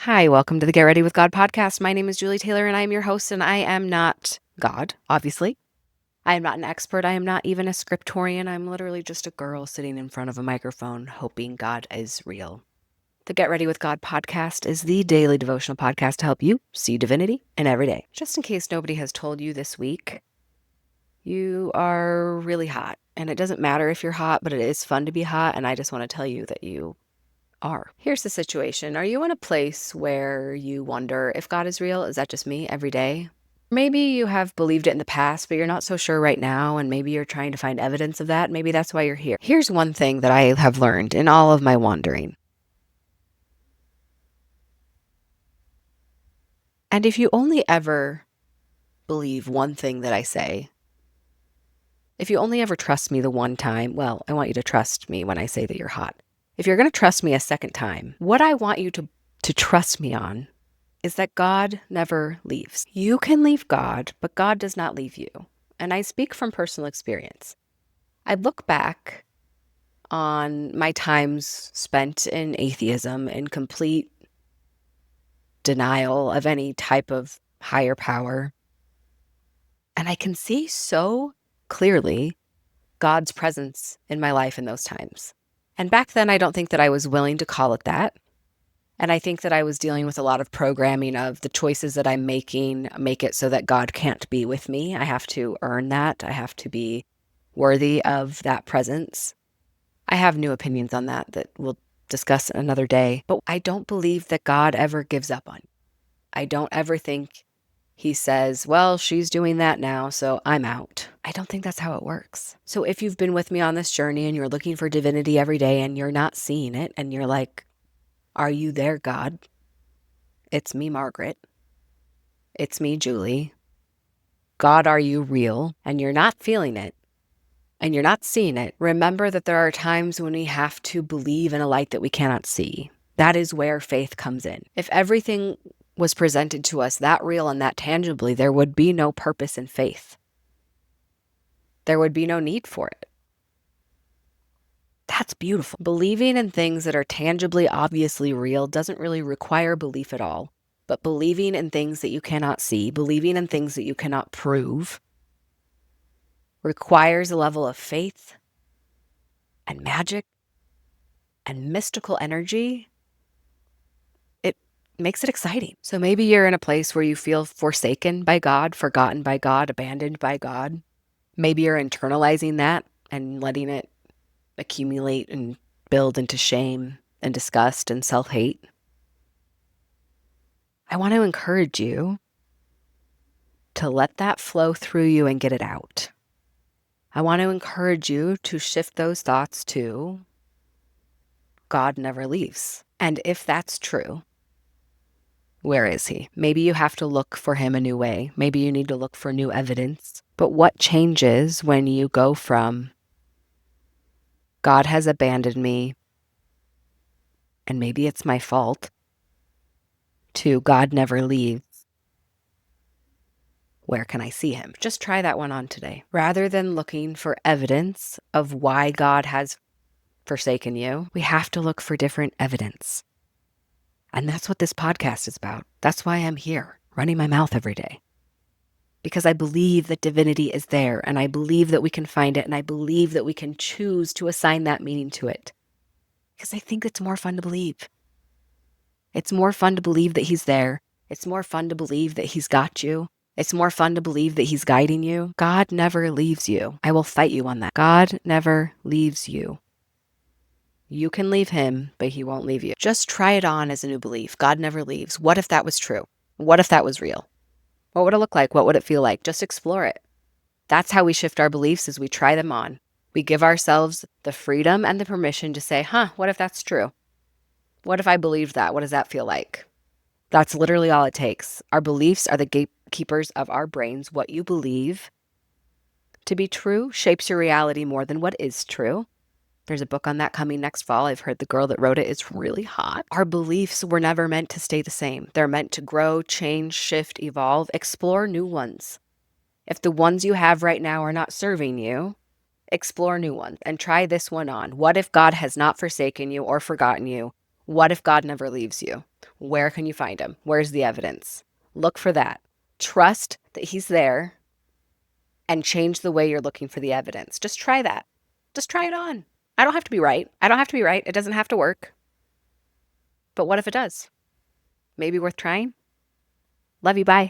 Hi, welcome to the Get Ready with God podcast. My name is Julie Taylor and I am your host, and I am not God, obviously. I am not an expert. I am not even a scriptorian. I'm literally just a girl sitting in front of a microphone hoping God is real. The Get Ready with God podcast is the daily devotional podcast to help you see divinity in every day. Just in case nobody has told you this week, you are really hot. And it doesn't matter if you're hot, but it is fun to be hot. And I just want to tell you that you are. Here's the situation. Are you in a place where you wonder if God is real? Is that just me every day? Maybe you have believed it in the past, but you're not so sure right now, and maybe you're trying to find evidence of that. Maybe that's why you're here. Here's one thing that I have learned in all of my wandering. And if you only ever believe one thing that I say, if you only ever trust me the one time, well, I want you to trust me when I say that you're hot. If you're going to trust me a second time, what I want you to trust me on is that God never leaves. You can leave God, but God does not leave you. And I speak from personal experience. I look back on my times spent in atheism, in complete denial of any type of higher power, and I can see so clearly God's presence in my life in those times. And back then, I don't think that I was willing to call it that. And I think that I was dealing with a lot of programming of the choices that I'm making make it so that God can't be with me. I have to earn that. I have to be worthy of that presence. I have new opinions on that we'll discuss another day. But I don't believe that God ever gives up on you. I don't ever think he says, well, she's doing that now, so I'm out. I don't think that's how it works. So if you've been with me on this journey and you're looking for divinity every day and you're not seeing it and you're like, are you there, God? It's me, Margaret. It's me, Julie. God, are you real? And you're not feeling it and you're not seeing it. Remember that there are times when we have to believe in a light that we cannot see. That is where faith comes in. If everything was presented to us that real and that tangibly, there would be no purpose in faith. There would be no need for it. That's beautiful. Believing in things that are tangibly, obviously real doesn't really require belief at all. But believing in things that you cannot see, believing in things that you cannot prove, requires a level of faith and magic and mystical energy. It makes it exciting. So maybe you're in a place where you feel forsaken by God, forgotten by God, abandoned by God. Maybe you're internalizing that and letting it accumulate and build into shame and disgust and self-hate. I want to encourage you to let that flow through you and get it out. I want to encourage you to shift those thoughts to God never leaves. And if that's true, where is he? Maybe you have to look for him a new way. Maybe you need to look for new evidence. But what changes when you go from God has abandoned me and maybe it's my fault to God never leaves? Where can I see him? Just try that one on today. Rather than looking for evidence of why God has forsaken you, we have to look for different evidence. And that's what this podcast is about. That's why I'm here, running my mouth every day. Because I believe that divinity is there, and I believe that we can find it, and I believe that we can choose to assign that meaning to it. Because I think it's more fun to believe. It's more fun to believe that he's there. It's more fun to believe that he's got you. It's more fun to believe that he's guiding you. God never leaves you. I will fight you on that. God never leaves you. You can leave him, but he won't leave you. Just try it on as a new belief. God never leaves. What if that was true? What if that was real? What would it look like? What would it feel like? Just explore it. That's how we shift our beliefs, as we try them on. We give ourselves the freedom and the permission to say, what if that's true? What if I believed that? What does that feel like? That's literally all it takes. Our beliefs are the gatekeepers of our brains. What you believe to be true shapes your reality more than what is true. There's a book on that coming next fall. I've heard the girl that wrote it is really hot. Our beliefs were never meant to stay the same. They're meant to grow, change, shift, evolve, explore new ones. If the ones you have right now are not serving you, explore new ones and try this one on. What if God has not forsaken you or forgotten you? What if God never leaves you? Where can you find him? Where's the evidence? Look for that. Trust that he's there and change the way you're looking for the evidence. Just try that. Just try it on. I don't have to be right. I don't have to be right. It doesn't have to work. But what if it does? Maybe worth trying? Love you. Bye.